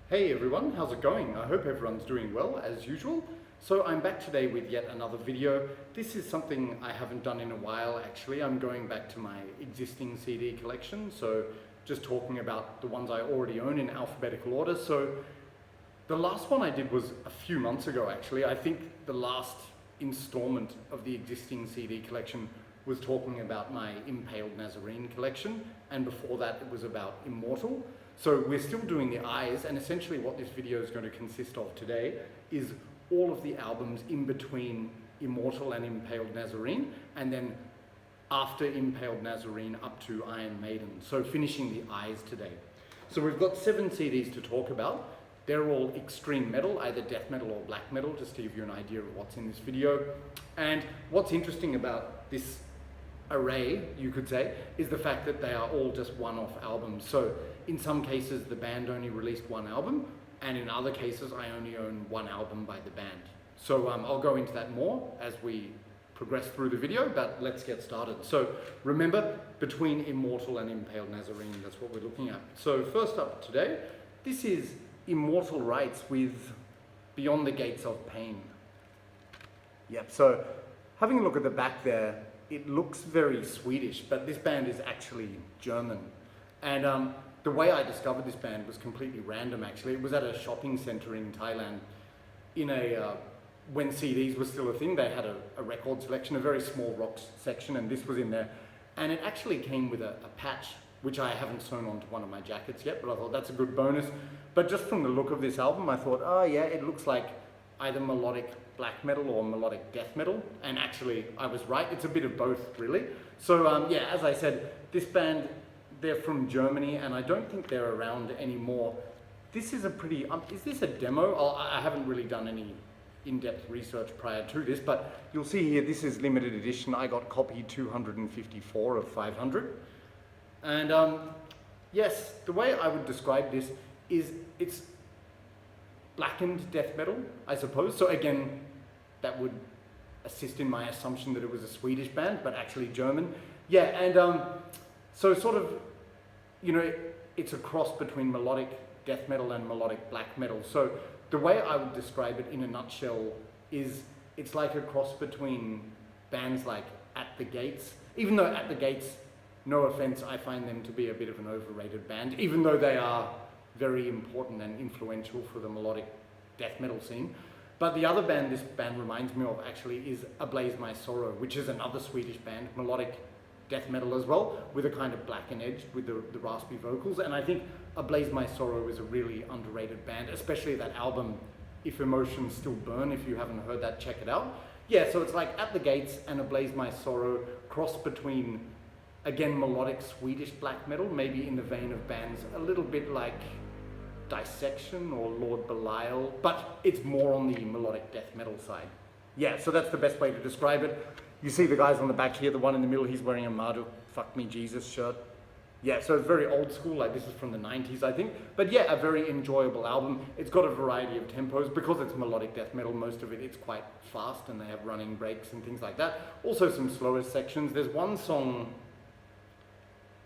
Hey everyone, how's it going? I hope everyone's doing well as usual. So I'm back today with yet another video. This is something I haven't done in a while actually. I'm going back to my existing CD collection, so just talking about the ones I already own in alphabetical order. So the last one I did was a few months ago actually. I think the last installment of the existing CD collection was talking about my Impaled Nazarene collection, and before that it was about Immortal. So we're still doing the eyes, and essentially what this video is going to consist of today is all of the albums in between Immortal and Impaled Nazarene, and then after Impaled Nazarene up to Iron Maiden. So finishing the eyes today. So we've got 7 CDs to talk about. They're all extreme metal, either death metal or black metal, just to give you an idea of what's in this video. And what's interesting about this array, you could say, is the fact that they are all just one-off albums. So in some cases the band only released one album, and in other cases I only own one album by the band. So I'll go into that more as we progress through the video, but let's get started. So remember, between Immortal and Impaled Nazarene, that's what we're looking at. So first up today, this is Immortal Rites with Beyond the Gates of Pain. Yep, so having a look at the back there, it looks very Swedish, but this band is actually German. And the way I discovered this band was completely random actually. It was at a shopping center in Thailand in when CDs was still a thing. They had a record selection, a very small rock section, and this was in there. And it actually came with a patch, which I haven't sewn onto one of my jackets yet, but I thought that's a good bonus. But just from the look of this album, I thought, oh yeah, it looks like either melodic black metal or melodic death metal, and actually I was right, it's a bit of both really. So yeah, as I said, this band, they're from Germany and I don't think they're around anymore. This is a pretty, is this a demo? I haven't really done any in-depth research prior to this, but you'll see here this is limited edition. I got copy 254 of 500. And yes, the way I would describe this is it's blackened death metal, I suppose. So again, that would assist in my assumption that it was a Swedish band, but actually German. Yeah, and so sort of, you know, it's a cross between melodic death metal and melodic black metal. So the way I would describe it in a nutshell is it's like a cross between bands like At the Gates, even though At the Gates, no offense, I find them to be a bit of an overrated band, even though they are very important and influential for the melodic death metal scene. But the other band this band reminds me of actually is Ablaze My Sorrow, which is another Swedish band, melodic death metal as well, with a kind of blackened edge with the raspy vocals. And I think Ablaze My Sorrow is a really underrated band, especially that album, If Emotions Still Burn. If you haven't heard that, check it out. Yeah, so it's like At the Gates and Ablaze My Sorrow, cross between, again, melodic Swedish black metal, maybe in the vein of bands a little bit like Dissection or Lord Belial, but it's more on the melodic death metal side. Yeah, so that's the best way to describe it. You see the guys on the back here, the one in the middle, he's wearing a Marduk Fuck Me Jesus shirt. Yeah, so it's very old school, like this is from the 90s, I think. But yeah, a very enjoyable album. It's got a variety of tempos. Because it's melodic death metal, most of it's quite fast and they have running breaks and things like that. Also some slower sections. There's one song,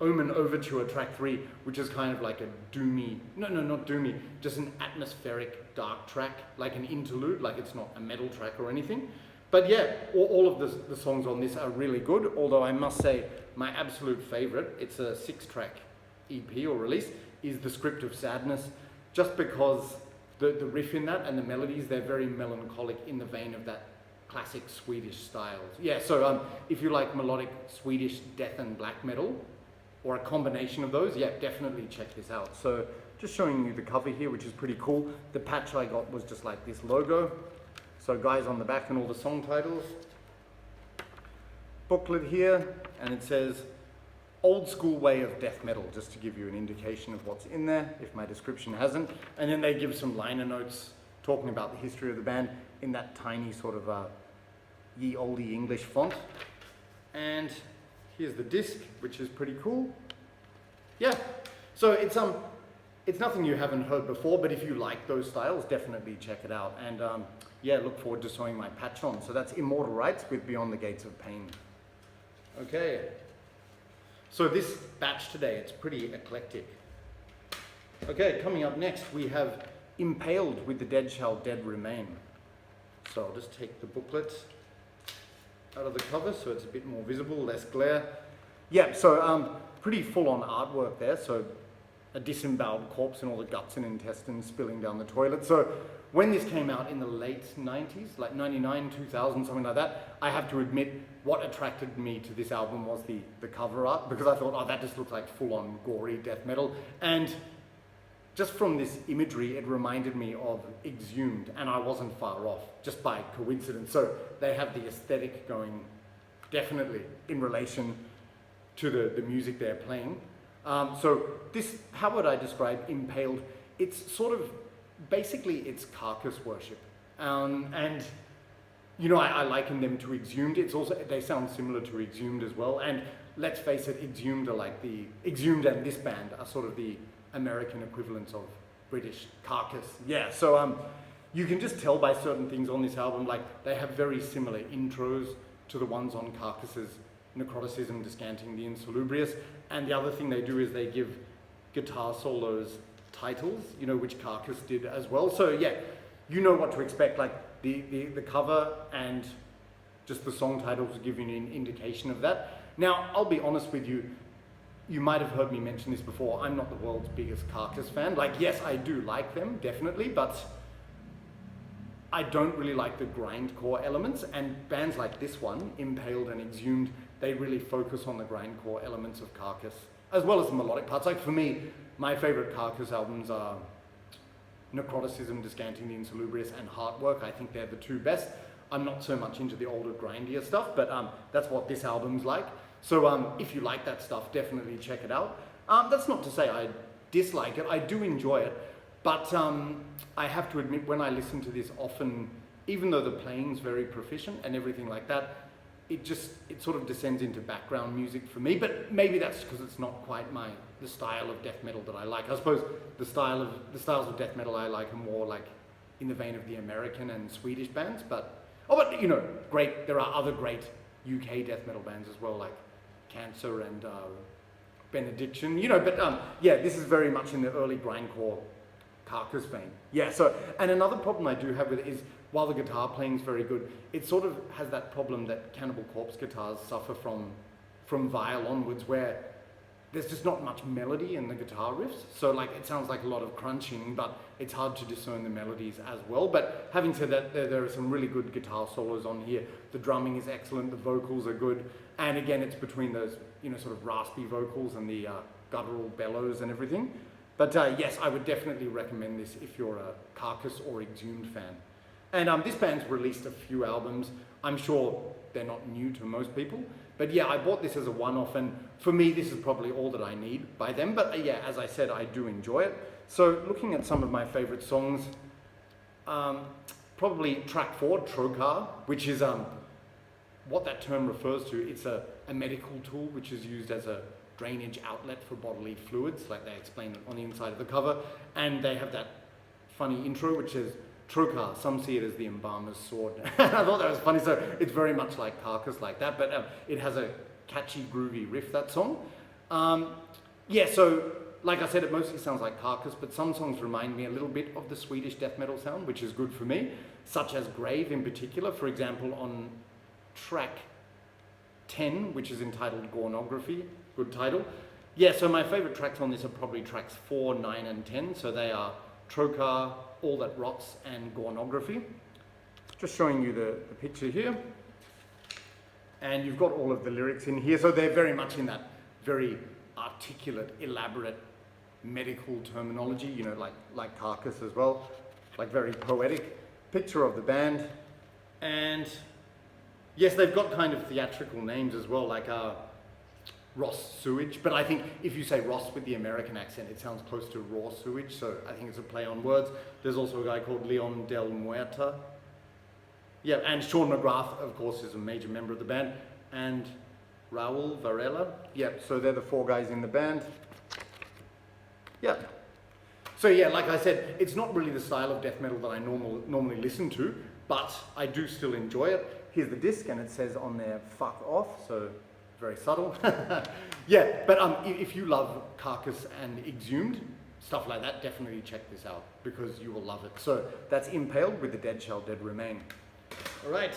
Omen Overture, track 3, which is kind of like a doomy, no, not doomy, just an atmospheric dark track, like an interlude, like it's not a metal track or anything. But yeah, all of the songs on this are really good, although I must say my absolute favorite, it's a 6-track EP or release, is The Script of Sadness, just because the riff in that and the melodies, they're very melancholic in the vein of that classic Swedish style. Yeah, so if you like melodic Swedish death and black metal, or a combination of those, yeah, definitely check this out. So just showing you the cover here, which is pretty cool. The patch I got was just like this logo. So guys on the back and all the song titles. Booklet here, and it says Old School Way of Death Metal, just to give you an indication of what's in there, if my description hasn't. And then they give some liner notes talking about the history of the band in that tiny sort of ye olde English font. And here's the disc, which is pretty cool. Yeah, so it's nothing you haven't heard before, but if you like those styles, definitely check it out. And yeah, look forward to sewing my patch on. So that's Immortal Rites with Beyond the Gates of Pain. Okay, so this batch today, it's pretty eclectic. Okay, coming up next we have Impaled with the Dead Shall Dead Remain. So I'll just take the booklet out of the cover so it's a bit more visible, less glare. Yeah, so pretty full-on artwork there. So a disemboweled corpse and all the guts and intestines spilling down the toilet. So when this came out in the late 90s, like 99, 2000, something like that, I have to admit what attracted me to this album was the cover art, because I thought, oh, that just looks like full-on gory death metal. And just from this imagery, it reminded me of Exhumed, and I wasn't far off, just by coincidence. So they have the aesthetic going definitely in relation to the music they're playing. So this, how would I describe Impaled? It's sort of, basically it's carcass worship. And you know, I liken them to Exhumed. It's also, they sound similar to Exhumed as well. And let's face it, Exhumed are like Exhumed and this band are sort of the American equivalents of British Carcass. Yeah, so you can just tell by certain things on this album, like they have very similar intros to the ones on Carcass's Necroticism, Descanting the Insalubrious. And the other thing they do is they give guitar solos titles, you know, which Carcass did as well. So yeah, you know what to expect. Like the cover and just the song titles give you an indication of that. Now, I'll be honest with you, you might have heard me mention this before, I'm not the world's biggest Carcass fan. Like, yes, I do like them, definitely, but I don't really like the grindcore elements, and bands like this one, Impaled and Exhumed, they really focus on the grindcore elements of Carcass, as well as the melodic parts. Like for me, my favorite Carcass albums are Necroticism, Descanting the Insalubrious, and Heartwork. I think they're the two best. I'm not so much into the older, grindier stuff, but that's what this album's like. So if you like that stuff, definitely check it out. That's not to say I dislike it. I do enjoy it. But I have to admit, when I listen to this often, even though the playing's very proficient and everything like that, it sort of descends into background music for me. But maybe that's because it's not quite the style of death metal that I like. I suppose the styles of death metal I like are more like in the vein of the American and Swedish bands. But you know, great. There are other great UK death metal bands as well, like Cancer and Benediction. You know, but yeah, this is very much in the early grindcore Carcass vein. Yeah. So, and another problem I do have with it is, while the guitar playing is very good, it sort of has that problem that Cannibal Corpse guitars suffer from Vile onwards, where there's just not much melody in the guitar riffs. So like it sounds like a lot of crunching, but it's hard to discern the melodies as well. But having said that, there are some really good guitar solos on here. The drumming is excellent, the vocals are good. And again, it's between those, you know, sort of raspy vocals and the guttural bellows and everything. But yes, I would definitely recommend this if you're a Carcass or Exhumed fan. And this band's released a few albums. I'm sure they're not new to most people. But yeah, I bought this as a one-off, and for me, this is probably all that I need by them. But yeah, as I said, I do enjoy it. So looking at some of my favorite songs, probably track 4, Trocar, which is what that term refers to. It's a medical tool which is used as a drainage outlet for bodily fluids, like they explain it on the inside of the cover. And they have that funny intro, which is Trocar, some see it as the embalmer's sword. I thought that was funny, so it's very much like Carcass like that, but it has a catchy, groovy riff, that song. Yeah, so like I said, it mostly sounds like Carcass, but some songs remind me a little bit of the Swedish death metal sound, which is good for me, such as Grave in particular. For example, on track 10, which is entitled Gornography, good title. Yeah, so my favorite tracks on this are probably tracks 4, 9, and 10, so they are Trocar, All That Rots, and Gornography. Just showing you the picture here. And you've got all of the lyrics in here, so they're very much in that very articulate, elaborate medical terminology, you know, like Carcass as well, like very poetic. Picture of the band. And yes, they've got kind of theatrical names as well, like Ross Sewage, but I think if you say Ross with the American accent, it sounds close to raw sewage, so I think it's a play on words. There's also a guy called Leon Del Muerta. Yeah, and Sean McGrath, of course, is a major member of the band, and Raul Varela. Yeah, so they're the 4 guys in the band. Yeah. So yeah, like I said, it's not really the style of death metal that I normally listen to, but I do still enjoy it. Here's the disc, and it says on there, fuck off, so very subtle. Yeah, but if you love Carcass and Exhumed, stuff like that, definitely check this out because you will love it. So that's Impaled with The Dead Shall Dead Remain. All right,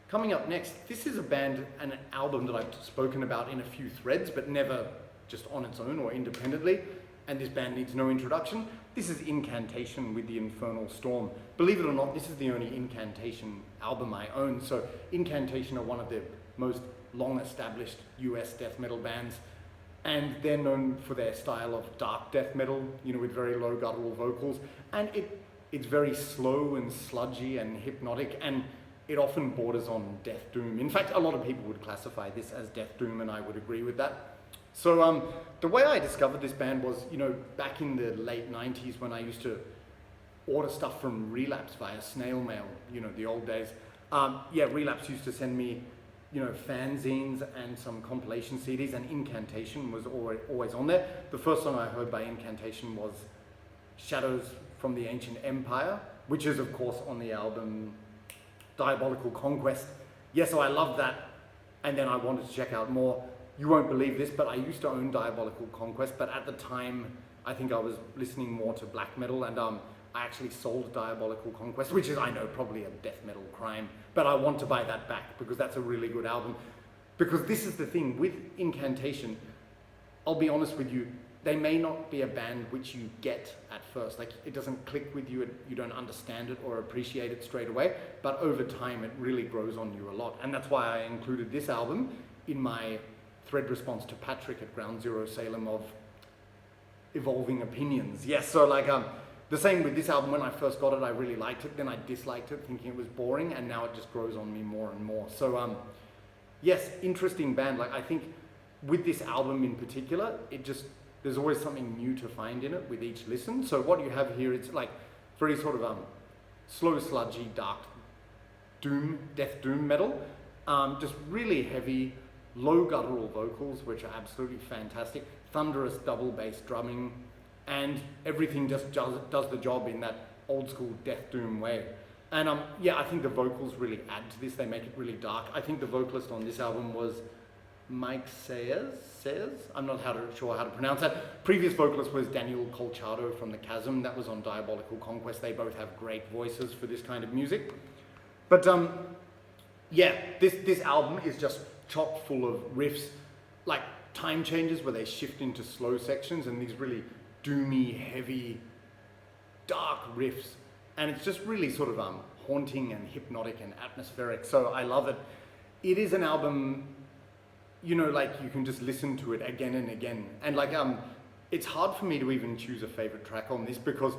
coming up next, this is a band and an album that I've spoken about in a few threads, but never just on its own or independently. And this band needs no introduction. This is Incantation with The Infernal Storm. Believe it or not, this is the only Incantation album I own. So Incantation are one of the most long-established US death metal bands, and they're known for their style of dark death metal, you know, with very low guttural vocals, and it's very slow and sludgy and hypnotic, and it often borders on death doom. In fact, a lot of people would classify this as death doom, and I would agree with that. So the way I discovered this band was, you know, back in the late 90s when I used to order stuff from Relapse via snail mail, you know, the old days. Yeah, Relapse used to send me, you know, fanzines and some compilation CDs, and Incantation was always on there. The first song I heard by Incantation was Shadows from the Ancient Empire, which is of course on the album Diabolical Conquest. Yeah, so I loved that, and then I wanted to check out more. You won't believe this, but I used to own Diabolical Conquest, but at the time I think I was listening more to black metal, and I actually sold Diabolical Conquest, which is, I know, probably a death metal crime, but I want to buy that back because that's a really good album. Because this is the thing with Incantation, I'll be honest with you, they may not be a band which you get at first. Like, it doesn't click with you, you don't understand it or appreciate it straight away, but over time it really grows on you a lot. And that's why I included this album in my thread response to Patrick at Ground Zero Salem of Evolving Opinions. Yes, so like the same with this album. When I first got it, I really liked it, then I disliked it thinking it was boring, and now it just grows on me more and more. So yes, interesting band. Like, I think with this album in particular, there's always something new to find in it with each listen. So what you have here, it's like very sort of slow, sludgy, dark doom, death doom metal. Just really heavy, low guttural vocals, which are absolutely fantastic, thunderous double bass drumming, and everything just does the job in that old school death doom way. And yeah, I think the vocals really add to this. They make it really dark. I think the vocalist on this album was Mike Sayers? I'm not sure how to pronounce that. Previous vocalist was Daniel Colchado from The Chasm. That was on Diabolical Conquest. They both have great voices for this kind of music. But yeah, this album is just chock full of riffs, like time changes where they shift into slow sections and these really doomy, heavy, dark riffs. And it's just really sort of haunting and hypnotic and atmospheric. So I love it. It is an album, you know, like you can just listen to it again and again. And like, it's hard for me to even choose a favorite track on this because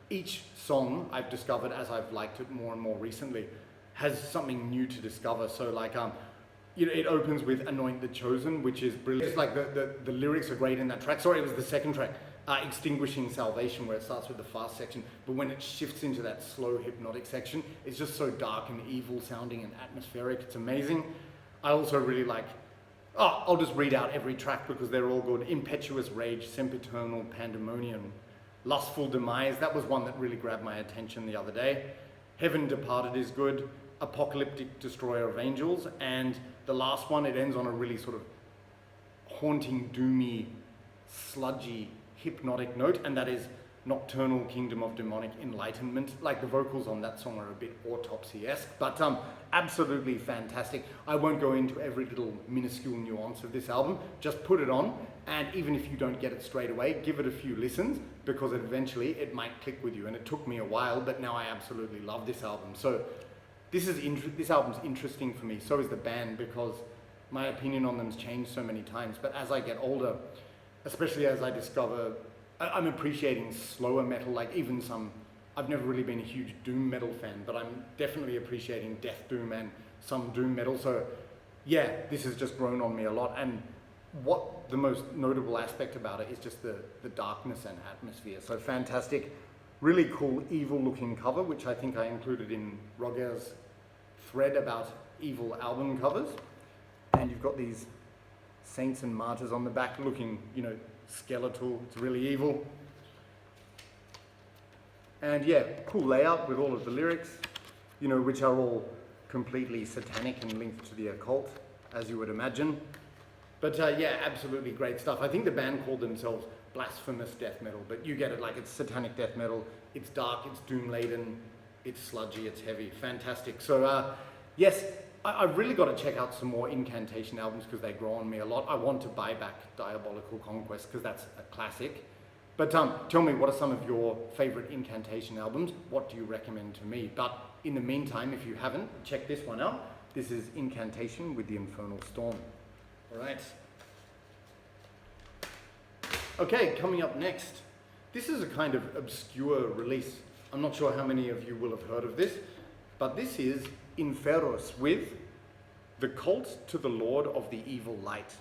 each song I've discovered as I've liked it more and more recently has something new to discover. So like, you know, it opens with Anoint the Chosen, which is brilliant. It's like the lyrics are great in that track. Sorry, it was the second track, Extinguishing Salvation, where it starts with the fast section, but when it shifts into that slow hypnotic section, it's just so dark and evil sounding and atmospheric. It's amazing. I also really like, I'll just read out every track because they're all good. Impetuous Rage, Sempiternal Pandemonium, Lustful Demise. That was one that really grabbed my attention the other day. Heaven Departed is good. Apocalyptic Destroyer of Angels, and the last one, it ends on a really sort of haunting, doomy, sludgy, hypnotic note, and that is Nocturnal Kingdom of Demonic Enlightenment. Like, the vocals on that song are a bit Autopsy-esque, but absolutely fantastic. I won't go into every little minuscule nuance of this album. Just put it on, and even if you don't get it straight away, give it a few listens, because eventually it might click with you. And it took me a while, but now I absolutely love this album. So this album's interesting for me. So is the band, because my opinion on them's changed so many times. But as I get older, especially as I discover, I'm appreciating slower metal, like even I've never really been a huge doom metal fan, but I'm definitely appreciating death doom and some doom metal. So yeah, this has just grown on me a lot. And what the most notable aspect about it is just the darkness and atmosphere. So fantastic. Really cool, evil-looking cover, which I think I included in Roger's thread about evil album covers. And you've got these saints and martyrs on the back looking, you know, skeletal. It's really evil. And yeah, cool layout with all of the lyrics, you know, which are all completely satanic and linked to the occult, as you would imagine. But yeah, absolutely great stuff. I think the band called themselves blasphemous death metal, but you get it, like it's satanic death metal, it's dark, it's doom-laden, it's sludgy, it's heavy, fantastic. So yes, I've really got to check out some more Incantation albums because they grow on me a lot. I want to buy back Diabolical Conquest because that's a classic. But tell me, what are some of your favorite Incantation albums? What do you recommend to me? But in the meantime, if you haven't, check this one out. This is Incantation with the Infernal Storm. All right. Okay, coming up next. This is a kind of obscure release. I'm not sure how many of you will have heard of this, but this is INFERUS with The Cult to the Lord of the Evil Light.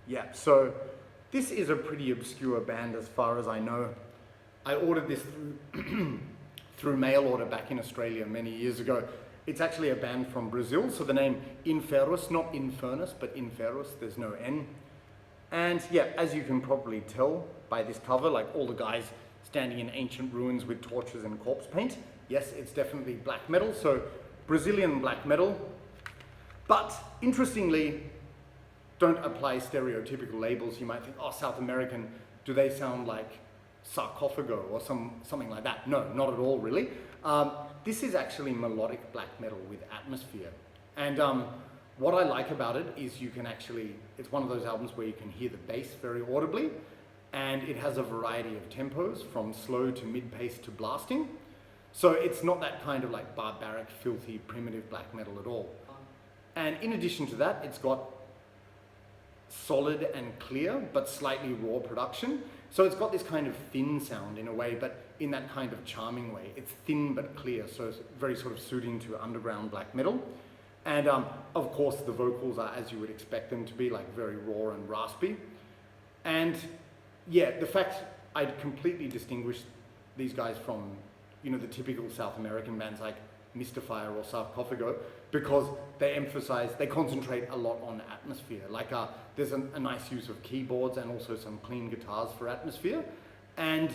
Yeah, so this is a pretty obscure band as far as I know. I ordered this through mail order back in Australia many years ago. It's actually a band from Brazil, so the name INFERUS, not Infernus, but INFERUS, there's no N. And yeah, as you can probably tell by this cover, like all the guys standing in ancient ruins with torches and corpse paint. Yes, it's definitely black metal, so Brazilian black metal. But interestingly, don't apply stereotypical labels. You might think, oh, South American, do they sound like Sarcophago or something like that? No, not at all, really. This is actually melodic black metal with atmosphere. And what I like about it is you can actually, it's one of those albums where you can hear the bass very audibly, and it has a variety of tempos from slow to mid-pace to blasting. So it's not that kind of like barbaric, filthy, primitive black metal at all. And in addition to that, it's got solid and clear, but slightly raw production. So it's got this kind of thin sound in a way, but in that kind of charming way. It's thin but clear, so it's very sort of suiting to underground black metal. And of course, the vocals are as you would expect them to be, like very raw and raspy. And yeah, the fact I'd completely distinguished these guys from, you know, the typical South American bands like Mystifier or Sarcophago, because they concentrate a lot on atmosphere. Like there's a nice use of keyboards and also some clean guitars for atmosphere. And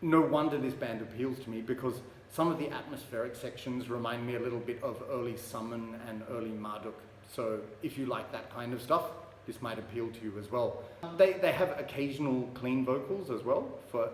no wonder this band appeals to me, because some of the atmospheric sections remind me a little bit of early Summon and early Marduk. So if you like that kind of stuff, this might appeal to you as well. They have occasional clean vocals as well for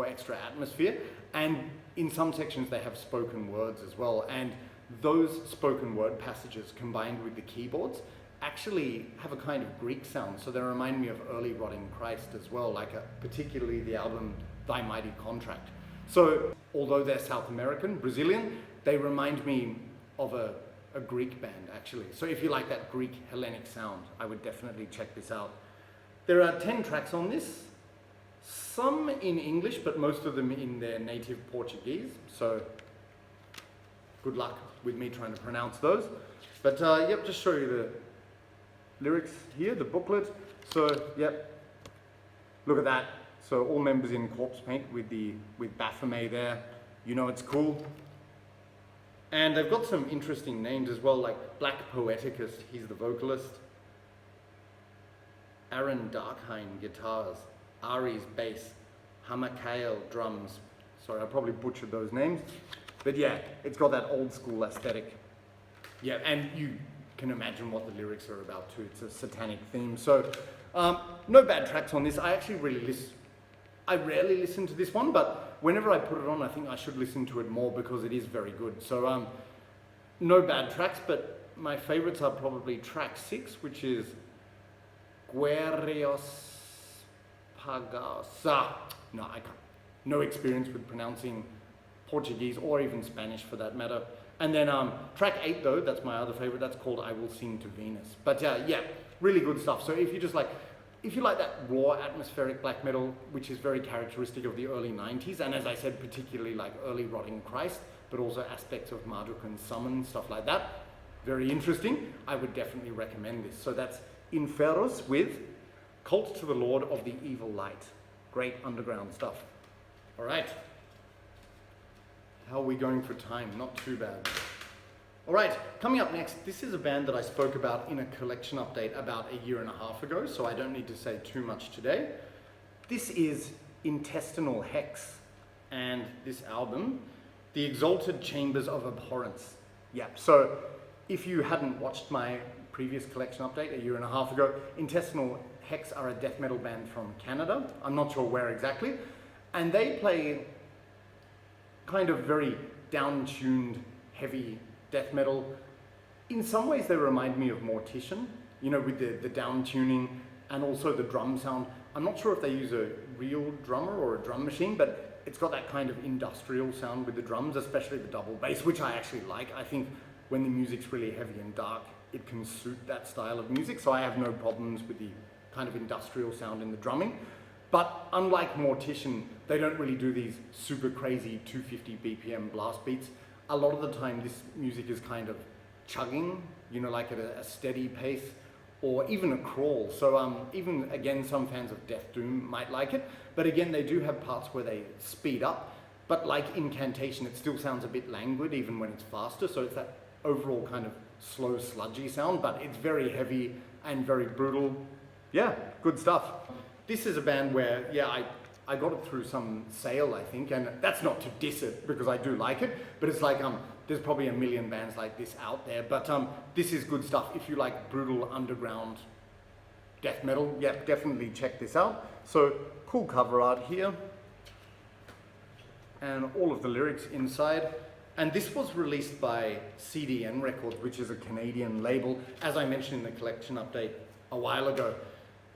extra atmosphere. And in some sections they have spoken words as well. And those spoken word passages combined with the keyboards actually have a kind of Greek sound. So they remind me of early Rotting Christ as well, like particularly the album Thy Mighty Contract. So although they're South American, Brazilian, they remind me of a Greek band actually. So if you like that Greek Hellenic sound, I would definitely check this out. There are 10 tracks on this, some in English, but most of them in their native Portuguese. So good luck with me trying to pronounce those. But yep, just show you the lyrics here, the booklet. So yep, look at that. So all members in corpse paint with Baphomet there. You know it's cool. And they've got some interesting names as well, like Black Poeticus, he's the vocalist. Aaron Darkheim, guitars. Ari's bass. Hamakael, drums. Sorry, I probably butchered those names. But yeah, it's got that old school aesthetic. Yeah, and you can imagine what the lyrics are about too. It's a satanic theme. So no bad tracks on this. I rarely listen to this one, but whenever I put it on, I think I should listen to it more because it is very good. So no bad tracks, but my favorites are probably track 6, which is Guerreiros Pagasa. No, I can't. No experience with pronouncing Portuguese or even Spanish for that matter. And then track 8 though, that's my other favorite, that's called I Will Sing to Venus. But yeah, really good stuff. So if you like that raw atmospheric black metal, which is very characteristic of the early 90s, and as I said, particularly like early Rotting Christ, but also aspects of Marduk and Summon, stuff like that, very interesting, I would definitely recommend this. So that's INFERUS with Cult to the Lord of the Evil Light. Great underground stuff. All right. How are we going for time? Not too bad. All right, coming up next, this is a band that I spoke about in a collection update about 1.5 years ago, so I don't need to say too much today. This is Intestinal Hex, and this album, The Exalted Chambers of Abhorrence. Yeah, so if you hadn't watched my previous collection update a year and a half ago. Intestinal Hex are a death metal band from Canada. I'm not sure where exactly. And they play kind of very down-tuned, heavy death metal. In some ways they remind me of Mortician, you know, with the down tuning and also the drum sound. I'm not sure if they use a real drummer or a drum machine, but it's got that kind of industrial sound with the drums, especially the double bass, which I actually like. I think when the music's really heavy and dark, it can suit that style of music, so I have no problems with the kind of industrial sound in the drumming. But unlike Mortician, they don't really do these super crazy 250 BPM blast beats. A lot of the time this music is kind of chugging, you know, like at a steady pace, or even a crawl. So even, again, some fans of Death Doom might like it, but again, they do have parts where they speed up, but like Incantation, it still sounds a bit languid even when it's faster, so it's that overall kind of slow, sludgy sound, but it's very heavy and very brutal. Yeah, good stuff. This is a band where, yeah, I got it through some sale, I think, and that's not to diss it because I do like it, but it's like, there's probably a million bands like this out there, but this is good stuff. If you like brutal underground death metal, yeah, definitely check this out. So, cool cover art here, and all of the lyrics inside. And this was released by CDN Records, which is a Canadian label. As I mentioned in the collection update a while ago,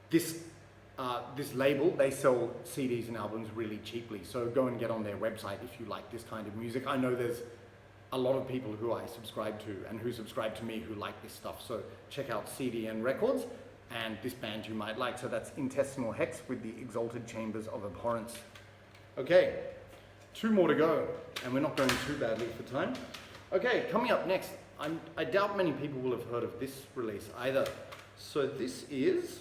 this label, they sell CDs and albums really cheaply. So go and get on their website if you like this kind of music. I know there's a lot of people who I subscribe to and who subscribe to me who like this stuff. So check out CDN Records and this band you might like. So that's Intestinal Hex with the Exalted Chambers of Abhorrence. Okay, 2 more to go, and we're not going too badly for time. Okay, coming up next, I doubt many people will have heard of this release either. So this is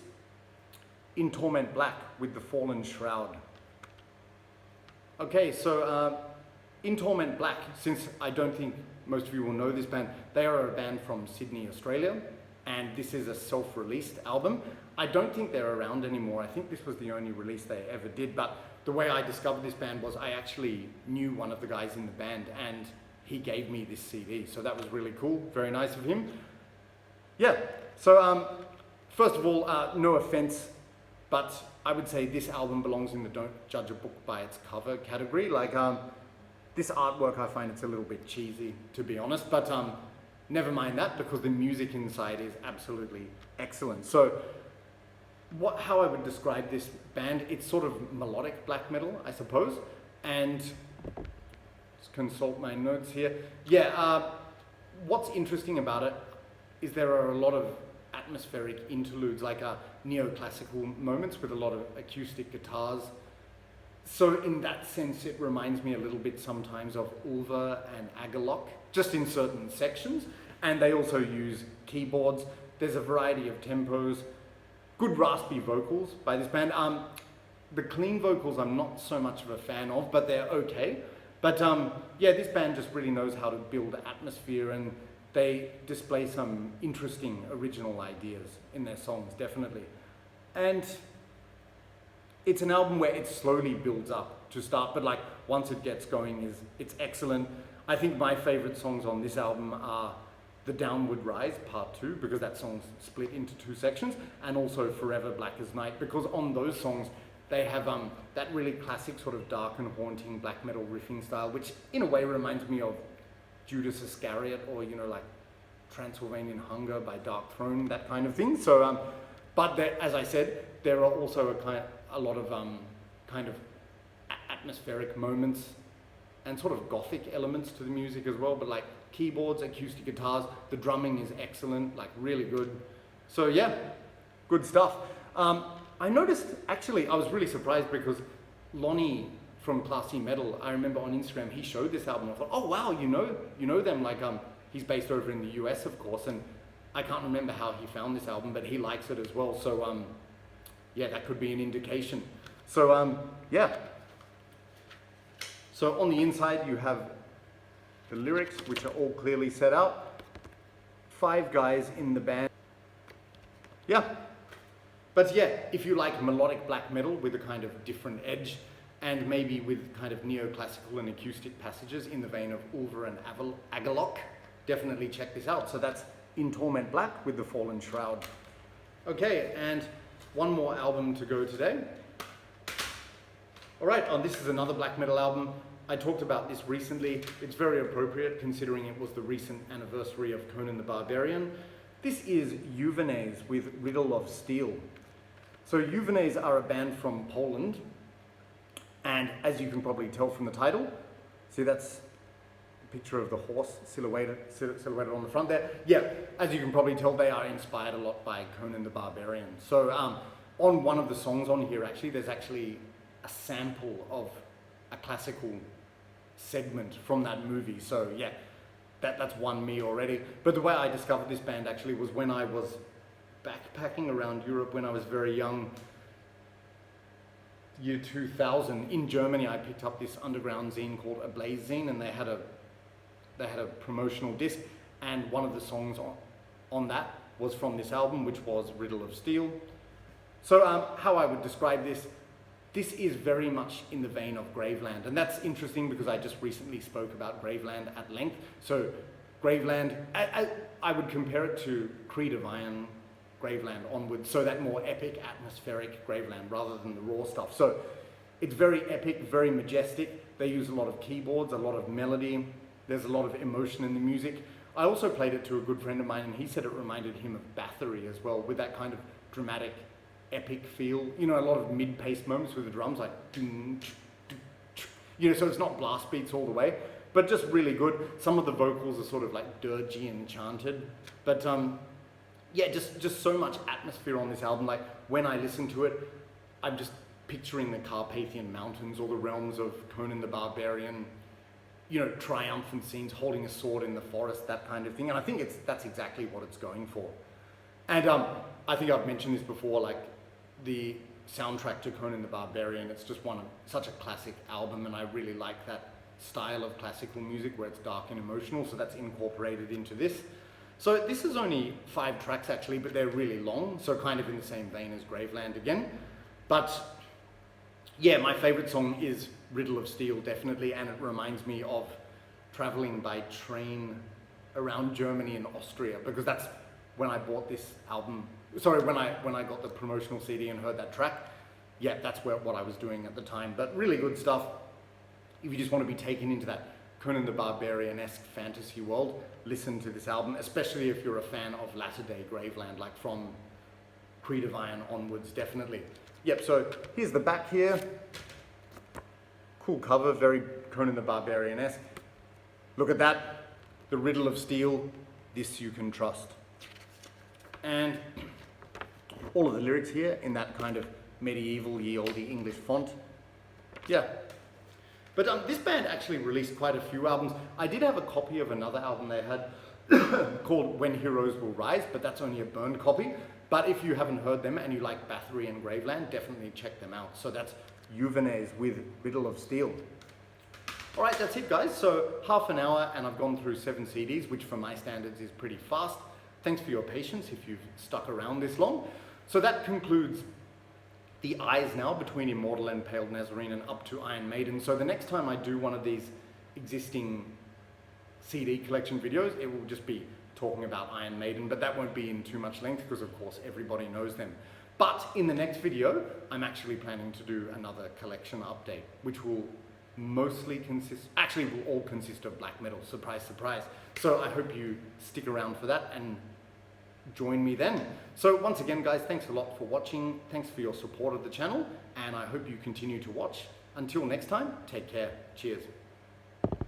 INTORMENT Black with the Fallen Shroud. Okay, so INTORMENT Black, since I don't think most of you will know this band, they are a band from Sydney, Australia, and this is a self-released album. I don't think they're around anymore. I think this was the only release they ever did, but the way I discovered this band was I actually knew one of the guys in the band and he gave me this CD, so that was really cool, very nice of him. Yeah, so first of all, no offense, but I would say this album belongs in the don't judge a book by its cover category. Like, this artwork, I find it's a little bit cheesy, to be honest, but never mind that, because the music inside is absolutely excellent. So, how I would describe this band, it's sort of melodic black metal, I suppose, and let's consult my notes here. Yeah, what's interesting about it is there are a lot of atmospheric interludes, like neoclassical moments with a lot of acoustic guitars. So in that sense, it reminds me a little bit sometimes of Ulver and Agalloch, just in certain sections. And they also use keyboards. There's a variety of tempos. Good raspy vocals by this band. The clean vocals I'm not so much of a fan of, but they're okay. But yeah, this band just really knows how to build atmosphere, and they display some interesting original ideas in their songs, definitely. And it's an album where it slowly builds up to start, but like once it gets going, it's excellent. I think my favorite songs on this album are The Downward Rise, Part 2, because that song's split into 2 sections, and also Forever Black as Night, because on those songs, they have that really classic sort of dark and haunting black metal riffing style, which in a way reminds me of Judas Iscariot, or, you know, like Transylvanian Hunger by Dark Throne, that kind of thing. So, but there, as I said, there are also a lot of kind of atmospheric moments and sort of gothic elements to the music as well, but like keyboards, acoustic guitars, the drumming is excellent, like really good. So yeah, good stuff. I noticed, actually, I was really surprised because Lonnie from Classy Metal, I remember on Instagram, he showed this album. I thought, oh wow, you know them, like he's based over in the US, of course, and I can't remember how he found this album, but he likes it as well. So yeah, that could be an indication. So yeah. So on the inside you have the lyrics, which are all clearly set out. 5 guys in the band. Yeah. But yeah, if you like melodic black metal with a kind of different edge, and maybe with kind of neoclassical and acoustic passages in the vein of Ulver and Agalloch, definitely check this out. So that's In Torment Black with the Fallen Shroud. Okay, and one more album to go today. Alright, this is another black metal album. I talked about this recently. It's very appropriate considering it was the recent anniversary of Conan the Barbarian. This is IUVENES with Riddle of Steel. So IUVENES are a band from Poland, and as you can probably tell from the title, see that's a picture of the horse silhouetted on the front there. Yeah, as you can probably tell, they are inspired a lot by Conan the Barbarian. So on one of the songs on here, actually, there's actually a sample of a classical segment from that movie. So yeah, that's won me already. But the way I discovered this band actually was when I was backpacking around Europe when I was very young, year 2000. In Germany, I picked up this underground zine called A Blaze Zine, and they had a promotional disc, and one of the songs on that was from this album, which was Riddle of Steel. So how I would describe this is very much in the vein of Graveland, and that's interesting because I just recently spoke about Graveland at length. So Graveland, I would compare it to Creed of Iron, Graveland onwards, so that more epic, atmospheric Graveland rather than the raw stuff. So it's very epic, very majestic. They use a lot of keyboards, a lot of melody. There's a lot of emotion in the music. I also played it to a good friend of mine, and he said it reminded him of Bathory as well, with that kind of dramatic, epic feel. You know, a lot of mid-paced moments with the drums, like, you know, so it's not blast beats all the way, but just really good. Some of the vocals are sort of like dirgy and chanted, but yeah, just so much atmosphere on this album. Like, when I listen to it, I'm just picturing the Carpathian Mountains or the realms of Conan the Barbarian, you know, triumphant scenes, holding a sword in the forest, that kind of thing. And I think that's exactly what it's going for. And I think I've mentioned this before, like the soundtrack to Conan the Barbarian, it's just such a classic album, and I really like that style of classical music where it's dark and emotional, so that's incorporated into this. So this is only 5 tracks actually, but they're really long, so kind of in the same vein as Graveland again. But yeah, my favorite song is Riddle of Steel, definitely, and it reminds me of traveling by train around Germany and Austria, because that's when I bought this album. Sorry, when I got the promotional CD and heard that track. Yeah, that's what I was doing at the time. But really good stuff. If you just want to be taken into that Conan the Barbarian-esque fantasy world, listen to this album, especially if you're a fan of latter-day Graveland, like from Creed of Iron onwards, definitely. Yep, so here's the back here. Cool cover, very Conan the Barbarian-esque. Look at that, the Riddle of Steel, this you can trust. And all of the lyrics here in that kind of medieval, ye olde English font. Yeah. But this band actually released quite a few albums. I did have a copy of another album they had called When Heroes Will Rise, but that's only a burned copy. But if you haven't heard them and you like Bathory and Graveland, definitely check them out. So that's IUVENES with Riddle of Steel. All right, that's it, guys. So half an hour, and I've gone through 7 CDs, which for my standards is pretty fast. Thanks for your patience if you've stuck around this long. So that concludes the eyes now between Immortal and Impaled Nazarene and up to Iron Maiden. So the next time I do one of these existing CD collection videos, it will just be talking about Iron Maiden, but that won't be in too much length because of course everybody knows them. But in the next video, I'm actually planning to do another collection update, which will mostly will all consist of black metal, surprise, surprise. So I hope you stick around for that and join me then. So once again, guys, thanks a lot for watching. Thanks for your support of the channel, and I hope you continue to watch. Until next time, take care. Cheers.